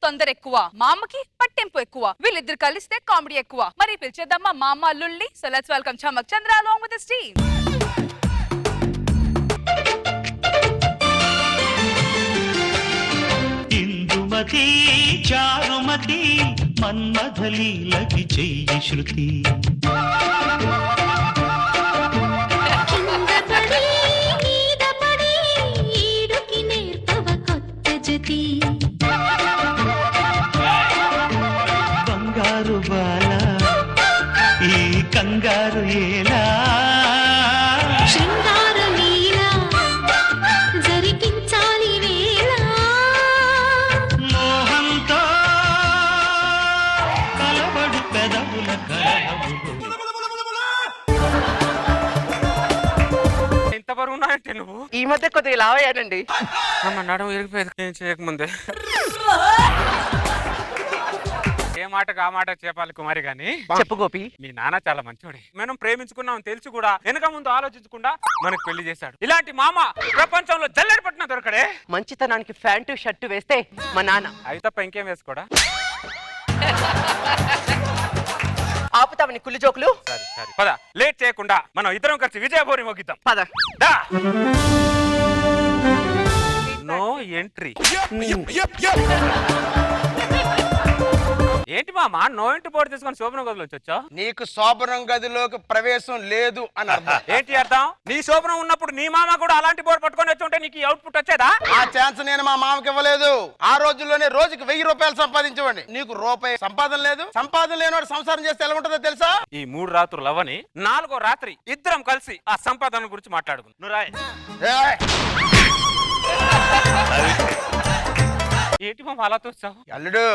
తొందర ఎక్కువ, మా అమ్మకి పట్టింపు ఎక్కువ. వీళ్ళిద్దరు కలిస్తే కామెడీ ఎక్కువ. మరి పిలిచేద్దామా మా అమ్మ లుల్లి. So let's welcome Chamak Chandra along with his team. Indumathi Charumathi మన్మథలీలకి చెయ్యి శృతి. బంగారు బాల ఈ కంగారు ఏలా, మోహంతో కలబడు పెదవుల కలహములు. ఎంత బరువు ఉన్నాయంటే నువ్వు? ఈ మధ్య కొద్దిగా లావ్ అయ్యానండి. అమ్మ నడుము ఇరిగిపోయేది ఏం చేయకముందే. ఏ మాటకు ఆ మాట చెప్పాలి కుమారి గాని. చెప్పు గోపి. మీ నాన్న చాలా మంచోడే. మనం ప్రేమించుకున్నాం తెలిసి కూడా వెనక ముందు ఆలోచించకుండా మనకు పెళ్లి చేశాడు. ఇలాంటి మామ ప్రపంచంలో జల్లెడ పట్టిన దొరకడే. మంచితనానికి ప్యాంటు షర్టు వేస్తే మా నాన్న. అవి తప్ప ఇంకేం వేసుకోడా? ఆపుతావని కుళ్ళు జోకులు. సరే సరే పద, లేట్ చేయకుండా మనం ఇద్దరం కలిసి విజయభూరి మోగిద్దాం. పద. దా. No entry. ఏంటి మామ నో ఎంట్రీ బోర్డు తీసుకొని శోభనం గదిలోకి వచ్చావు? నీకు శోభనం గదిలోకి ప్రవేశం లేదు అని అర్థం. ఏంటి అర్థం? నీ శోభనం ఉన్నప్పుడు నీ మామ కూడా అలాంటి బోర్డు పట్టుకొని వచ్చి ఉంటే నీకు అవుట్పుట్ వచ్చేదా? ఆ ఛాన్స్ నేను మా మామకి ఇవ్వలేదు. ఆ రోజుల్లోనే రోజుకి 1000 రూపాయలు సంపాదించండి. నీకు రూపాయి సంపాదన లేదు. సంపాదన లేనివాడు సంసారం చేస్తే ఎలా ఉంటుందో తెలుసా? ఈ 3 రాత్రులు అవని 4వ రాత్రి ఇద్దరం కలిసి ఆ సంపాదన గురించి మాట్లాడుకుందాం. నువ్వు రాయ్. ఏంటి మామ అలా చూస్తావు? అల్లుడు,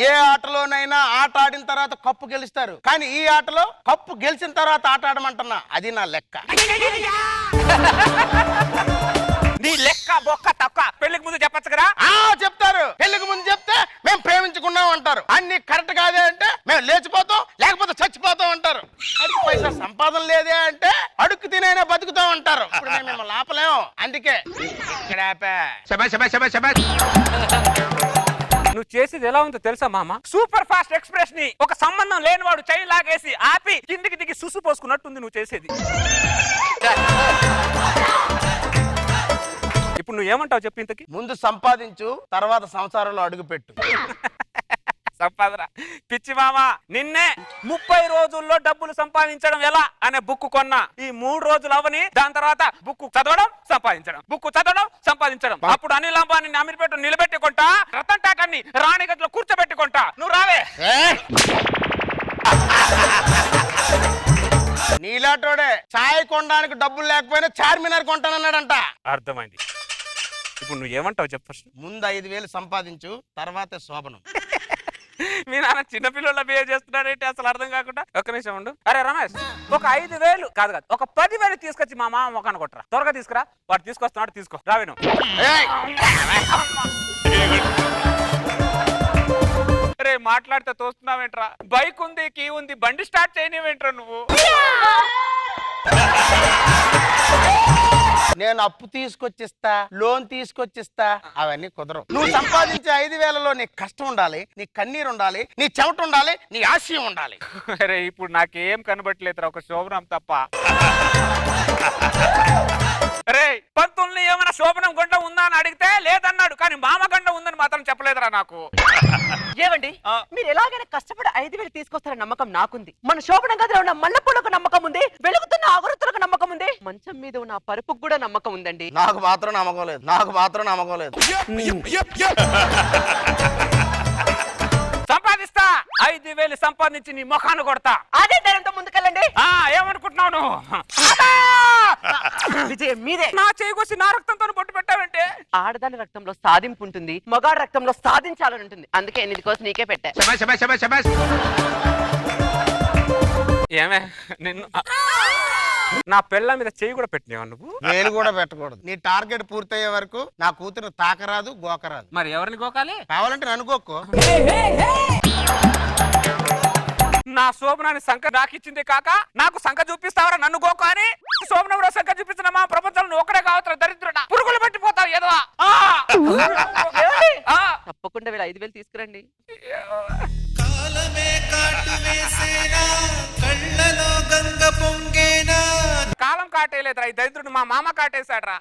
ఏ ఆటలోనైనా ఆట ఆడిన తర్వాత కప్పు గెలుస్తారు, కానీ ఈ ఆటలో కప్పు గెలిచిన తర్వాత ఆట ఆడమంటున్నా. అది నా లెక్క. నీ లెక్క బొక్క తక్కువ. పెళ్లికి ముందు చెప్పచ్చు కదా? చెప్తారు. పెళ్లికి ముందు చెప్తే మేము ప్రేమించుకున్నాం అంటారు. అన్ని కరెక్ట్ కాదే అంటే మేము లేచిపోతాం, లేకపోతే చచ్చిపోతాం అంటారు. అడిగి పైసా సంపాదన లేదే అంటే అడుక్కు తినైనా బతుకుతాం అంటారు. ఇప్పుడు మేము మిమ్మల్ని ఆపలేము. అందుకే ఇక్కడ ఆపా. నువ్వు చేసేది ఎలా ఉందో తెలుసా మామ? సూపర్ ఫాస్ట్ ఎక్స్ప్రెస్ ని ఒక సంబంధం లేనివాడు చైన్ లాగేసి ఆపి కిందికి దిగి సుసు పోసుకున్నట్టుంది నువ్వు చేసేది. ఇప్పుడు నువ్వు ఏమంటావు చెప్పు? ఇంతకి ముందు సంపాదించు, తర్వాత సంసారంలో అడుగు పెట్టు. సంపాదన పిచ్చి మామ. నిన్నే 30 రోజుల్లో డబ్బులు సంపాదించడం ఎలా అనే బుక్ కొన్నా. ఈ 3 రోజులు అవని, దాని తర్వాత బుక్ చదవడం సంపాదించడం, బుక్ చదవడం సంపాదించడం. అప్పుడు అనిల్ అంబానీ అమీర్పేట నిలబెట్టుకుంటా, రతన్ టాటాని రాణి గదిలో కూర్చోబెట్టుకుంటా. నువ్వు రావే. నీలాటోడే ఛాయ్ కొనడానికి డబ్బులు లేకపోయినా చార్మినార్ కొంటానన్నాడంట. అర్థమైంది. ఇప్పుడు నువ్వు ఏమంటావు చెప్పు? ముందు 5000 సంపాదించు, తర్వాతే శోభనం. మీ నాన్న చిన్నపిల్లల బిహేవ్ చేస్తున్నాడంటే అసలు అర్థం కాకుండా. ఒక్క నిమిషం ఉండు. అరే రమేష్, ఒక 5000 కాదు ఒక 10,000 తీసుకొచ్చి మా మామ మొఖాన్ని కొట్టరా. త్వరగా తీసుకురా. వాడు తీసుకొస్తున్నాడు, తీసుకో. రావేను. అరే మాట్లాడితే తోస్తున్నావేంట్రా? బైక్ ఉంది, కీ ఉంది, బండి స్టార్ట్ చేయనివేంట్రా నువ్వు? నేను అప్పు తీసుకొచ్చిస్తా, లోన్ తీసుకొచ్చిస్తా, అవన్నీ కుదరవు. నువ్వు సంపాదించే 5,000లో నీ కష్టం ఉండాలి, నీ కన్నీరు ఉండాలి, నీ చెమట ఉండాలి, నీ ఆశయం ఉండాలి. అరే ఇప్పుడు నాకేం కనబట్టలేదురా, ఒక శోభనం తప్ప. అరే పంతుల్ని ఏమైనా శోభనం గంట ఉందా అని అడిగితే లేదన్నాడు, కానీ మామ గంట ఉందని మాత్రం చెప్పలేదురా నాకు. ఏమండి, మీరు ఎలాగైనా కష్టపడి 5,000 తీసుకొస్తారని నమ్మకం నాకుంది. మన శోభనం గదిలో ఉన్న మల్లెపూలకు నమ్మకం ఉంది, వెలుగుతున్న అగరత్తులకు నమ్మకం ఉంది, మంచం మీద ఉన్న పరుపుకు కూడా నమ్మకం ఉందండి. నాకు మాత్రం నమ్మకం లేదు. నాకు మాత్రం నమ్మకం లేదు. సంపాదిస్తా, 5,000 సంపాదించి నీ ముఖాన్ని కొడతా. అదే ధైర్యంతో ముందుకెళ్ళండి. ఏమనుకుంటున్నావు నువ్వు? విజయం మీదే. నా చేకొచ్చి నా రక్తంతో బొట్టు పెట్టావంటే? ఆడదాని రక్తంలో సాధింపు ఉంటుంది, మగాడి రక్తంలో సాధించాలని ఉంటుంది. అందుకే నేను కోసం నీకే పెట్టా. ఏమే నిన్ను నా పెళ్ళ మీద చెయ్యి కూడా పెట్టినావా నువ్వు? నేను కూడా పెట్టకూడదు. నీ టార్గెట్ పూర్తయ్యే వరకు నా కూతురు తాకరాదు, గోకరాదు. మరి ఎవరిని గోకాలి? కావాలంటే నన్ను గోక్కో. నా శోభనాన్ని సంఖ నాకు ఇచ్చింది కాక నాకు సంఖ చూపిస్తావరా నన్ను గోకు అని శోభనం సంఖ చూపించిన మా ప్రపంచంలో ఒక్కడే కావచ్చు దరిద్రుడా పురుగులు పట్టిపోతావు ఏదో తప్పకుండా వీళ్ళు 5,000 తీసుకురండి. కాలమే కాటు వేసేనా కళ్ళలో గంగ పొంగేనా. కాలం కాటేయలేదురా ఈ దరిద్రుడు మా మామ కాటేశాడ్రా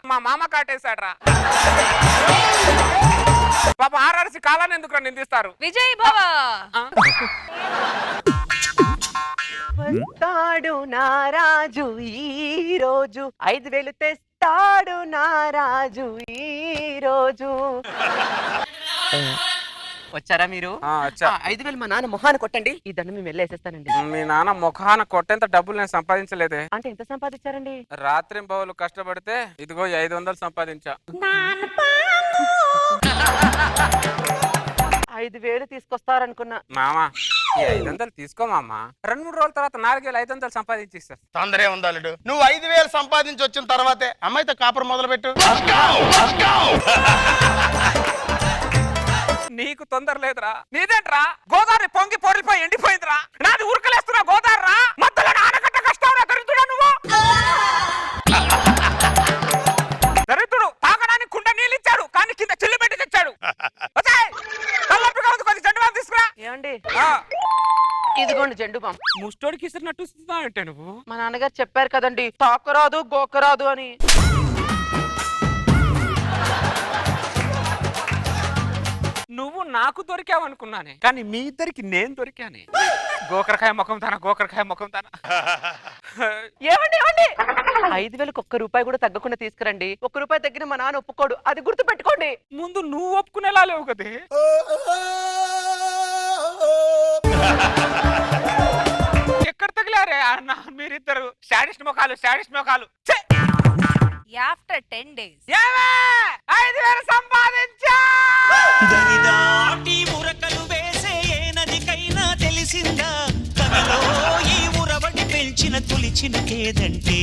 పాప ఆర్ఆర్సి కాలాన్ని ఎందుకు నిందిస్తారు. విజయ్ భవ వస్తాడు నారాజు ఈ రోజు 5,000 తెస్తాడు నారాజు ఈ రోజు. వచ్చారా మీరు? వచ్చా. 5,000 మా నాన్న మొహాన కొట్టండి. ఈ దండం మేము వెళ్ళేసేస్తానండి. మీ నాన్న ముఖాన కొట్టేంత డబ్బులు నేను సంపాదించలేదే. అంటే ఎంత సంపాదించారండి? రాత్రి బౌలు కష్టపడితే ఇదిగో 500 సంపాదించా. 5,000 తీసుకొస్తారనుకున్నా. మామా ఈ 500 తీసుకో మామ 2-3 రోజుల తర్వాత 4,500 సంపాదించి ఇస్తా. తొందరే ఉందాలుడు. నువ్వు 5,000 సంపాదించి వచ్చిన తర్వాతే అమ్మాయితో కాపురం మొదలు పెట్టు. నీకు తొందర లేదురా. నీదేంట్రా గోదావరి పొంగి పొరిపోయి ఎండిపోయిందిరా. నాది ఉరకలేస్తున్నా గోదావరి రా. మధ్యలో ఆనకట్ట కష్టం దరిద్రుడా నువ్వు. దరిద్రుడు తాగడానికి కుండ నీళ్ళు ఇచ్చాడు కానీ కింద చిల్లు పెట్టి తెచ్చాడు. కొద్ది జెండు బాం తీసుకురా. ఏమండి ఇదిగోండి జెండు బాం. ముస్టోడికి ఇస్తున్నట్టు అంటే నువ్వు. మా నాన్నగారు చెప్పారు కదండి తాకరాదు గోకరాదు అని. నువ్వు నాకు దొరికావు అనుకున్నానే కానీ మీ ఇద్దరికి నేను దొరికానే. గోకరకాయ ముఖం తాన ఏమండి 5,000 ఒక్క రూపాయి కూడా తగ్గకుండా తీసుకురండి. 1 రూపాయి తగ్గిన మా నాన్న ఒప్పుకోడు, అది గుర్తు పెట్టుకోండి. ముందు నువ్వు ఒప్పుకునేలా లేవు కదే. ఎక్కడ తగిలారే అన్న మీరిద్దరు శాడిస్ట్ ముఖాలు. After 10 days 5,000 సంపాదించా. దరిదాటి ఉరకలు వేసే ఏ నదికైనా తెలిసిందా కవిలో ఈ ఉరవడి పెంచిన తొలి చినుకేదంటే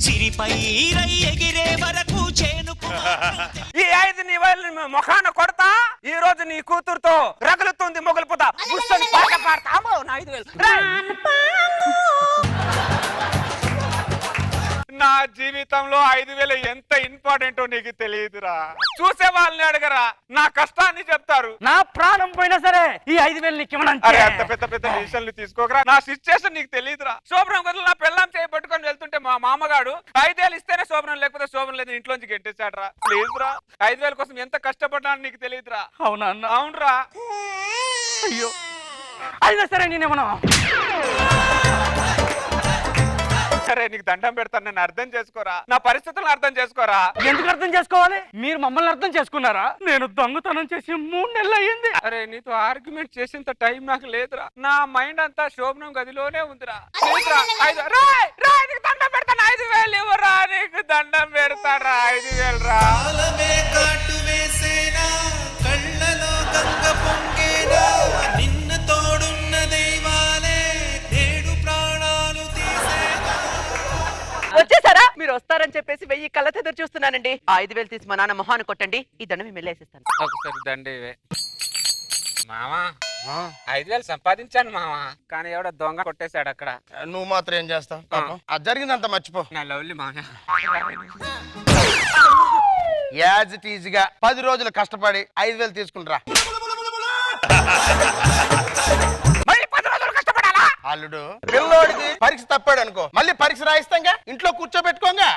సిరిపై రై ఎగిరే వరకు చేనుకు. ఈ 5,000 ముఖాన కొడతా. ఈ రోజు నీ కూతురుతో రగులుతుంది మొగలుపుతా. పాట పాడతాము నా 5,000. నా జీవితంలో 5,000 ఎంత ఇంపార్టెంటో నీకు తెలియదురా. చూసే వాళ్ళని అడగరా, నా కష్టాన్ని చెప్తారు. నా ప్రాణం పోయినా సరే ఈ 5,000 నీకు అరే అంత పెద్ద డిసిషన్లు తీసుకోకరా. నా సిచ్యుయేషన్ నీకు తెలియదురా. శోభనం గదులు నా పెళ్ళాం చేయి పట్టుకొని వెళ్తుంటే మా మామగాడు 5,000 ఇస్తేనే శోభనం లేకపోతే శోభనం లేదు ఇంట్లోంచి గెట్టేశాడ్రా. ప్లీజ్ రా 5,000 కోసం ఎంత కష్టపడ్డాను నీకు తెలియదురా. అవునా అన్న? అవునరా. అయ్యో అయినా సరే నేనేమన్నా సరే నీకు దండం పెడతాను. నన్ను అర్థం చేసుకోరా, నా పరిస్థితులను అర్థం చేసుకోరా. ఎందుకు అర్థం చేసుకోవాలి? మీరు మమ్మల్ని అర్థం చేసుకున్నారా? నేను దొంగతనం చేసి 3 నెలలు అయ్యింది. అరే నీతో ఆర్గ్యుమెంట్ చేసేంత టైం నాకు లేదురా. నా మైండ్ అంతా శోభనం గదిలోనే ఉందిరా. నీకు దండం పెడతాను 5,000 ఇవ్వరా. నీకు దండం పెడతారా 5,000 రా. కాలమే కాటు వేసేనా కళ్ళలో గంగ పొంగేనా. నిన్ను తోడున్న దైవాలే నేడు ప్రాణాలు తీసేనా. వచ్చేసారా? మీరు వస్తారని చెప్పేసి 1000 కళ్ళతో ఎదురు చూస్తున్నానండి. 5,000 తీసి మా నాన్న మొహాన్ని కొట్టండి. ఈ దండం మేము వెళ్ళేసేస్తాను. ఒకసారి దండే మామా 5,000 సంపాదించాను మామా కానీ ఎవడో దొంగ కొట్టేశాడు అక్కడ. నువ్వు మాత్రం ఏం చేస్తావు? అది జరిగిందంత మర్చిపో. నా లవ్లీ మామా యాజ్ ఇట్ ఈజ్ గా 10 రోజులు కష్టపడి 5,000 తీసుకుంటరా. మళ్ళీ 10 రోజులు కష్టపడాలా? అల్లుడు పిల్లోడికి పరీక్ష తప్పాడు అనుకో మళ్ళీ పరీక్ష రాయిస్తాంగా ఇంట్లో కూర్చోబెట్టుకోంగా.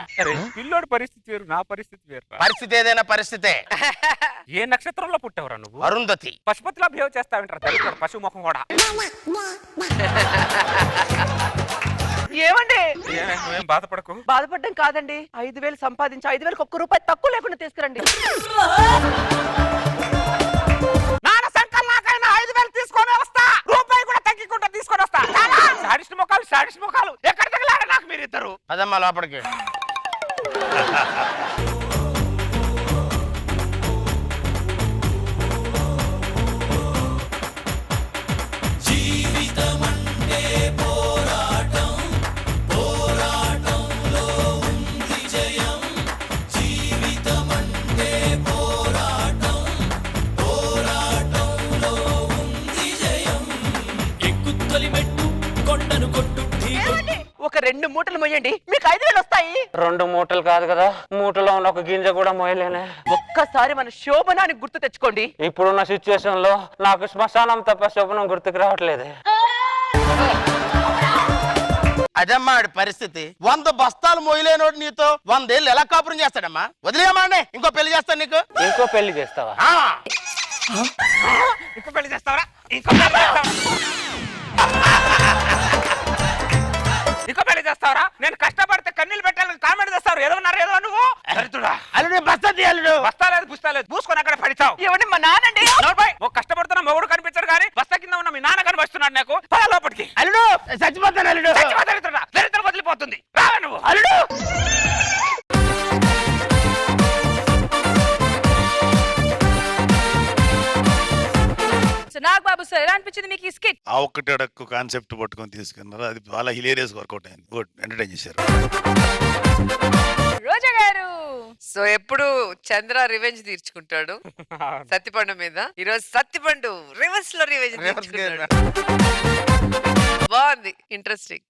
పిల్లోడి పరిస్థితి వేరు నా పరిస్థితి వేరు. పరిస్థితి ఏదైనా పరిస్థితే. ఏ నక్షత్రంలో పుట్టావురా నువ్వు? అరుంధతి. పశుపతిలా బిహేవ్ చేస్తావింటారా పశు ముఖం కూడా. ఏమండి నువ్వేం బాధపడకు. బాధపడ్డం కాదండి 5,000 సంపాదించి 5,000 1 రూపాయి తక్కువ లేకుండా తీసుకురండి. నాన్న సంకల్ నాకైనా 5,000 తీసుకొని వస్తా. రూపాయి కూడా తగ్గికుండా తీసుకొని వస్తా. శాడిస్ట్ ముఖాలు ఎక్కడ తగిలారా నాకు మీరిద్దరు? అదమ్మా లోపలికి. ఎక్కు తొలి మెట్టు 2 మూటలు మొయ్యండి, మీకు 5,000 వస్తాయి. 2 మూటలు కాదు కదా, మూటలో ఉన్న ఒక గింజ కూడా మోయలేనే. ఒక్కసారి మన శోభనానికి గుర్తు తెచ్చుకోండి. ఇప్పుడున్న సిచ్యువేషన్ లో నాకు శ్మశానం తప్ప శోభనం గుర్తుకు రావట్లేదే. అదమ్మా ఆడి పరిస్థితి. 100 బస్తాలు మోయలేనోడు నీతో 100 ఏళ్ళు ఎలా కాపురం చేస్తాడమ్మా? వదిలేయమ్మా అండి, ఇంకో పెళ్లి చేస్తాను నీకు. ఇంకో పెళ్లి చేస్తావా? ఆ, ఇంకో పెళ్లి చేస్తావరా? ఇంకో పెళ్లి చేస్తావా? ఇంకో పెళ్లి చేస్తావరా? నేను కష్టపడితే కన్నీళ్ళు పెట్టాలని కామెంట్ చేస్తారు. ఏదో నువ్వు దరిద్రుడా. అల్లుడు బస్తా తీ అల్లుడు. బస్తా లేదు పుస్తా లేదు, పూసుకొని అక్కడ పడిచావు. ఏమండి మా నానండి. ఒక కష్టపడుతున్న మొగుడు కనిపించాడు కానీ బస్తా కింద ఉన్న మీ నాన్న కనిపిస్తున్నాడు నాకు. పద లోపలికి. అల్లుడు చచ్చిపోతాను అల్లుడు. దరిద్రుడా, దరిద్రం వదిలిపోతుంది. రావా నువ్వు. అల్లుడు సో నాగబాబు సార్ ఎలా అనిపించింది మీకు ఈ స్కిట్? ఆ ఒక్కటి అడక్కు కాన్సెప్ట్ పట్టుకొని తీసుకున్నారు. అది చాలా హిలేరియస్ వర్కౌట్ అయింది. గుడ్, ఎంటర్టైన్ చేశారు. రోజా గారు సో ఎప్పుడు చంద్ర రివెంజ్ తీర్చుకుంటాడు సత్తిపండు మీద. ఈరోజు సత్తిపండు రివర్స్ లో రివెంజ్ తీర్చుకుంటాడు. బాగుంది, ఇంట్రెస్టింగ్.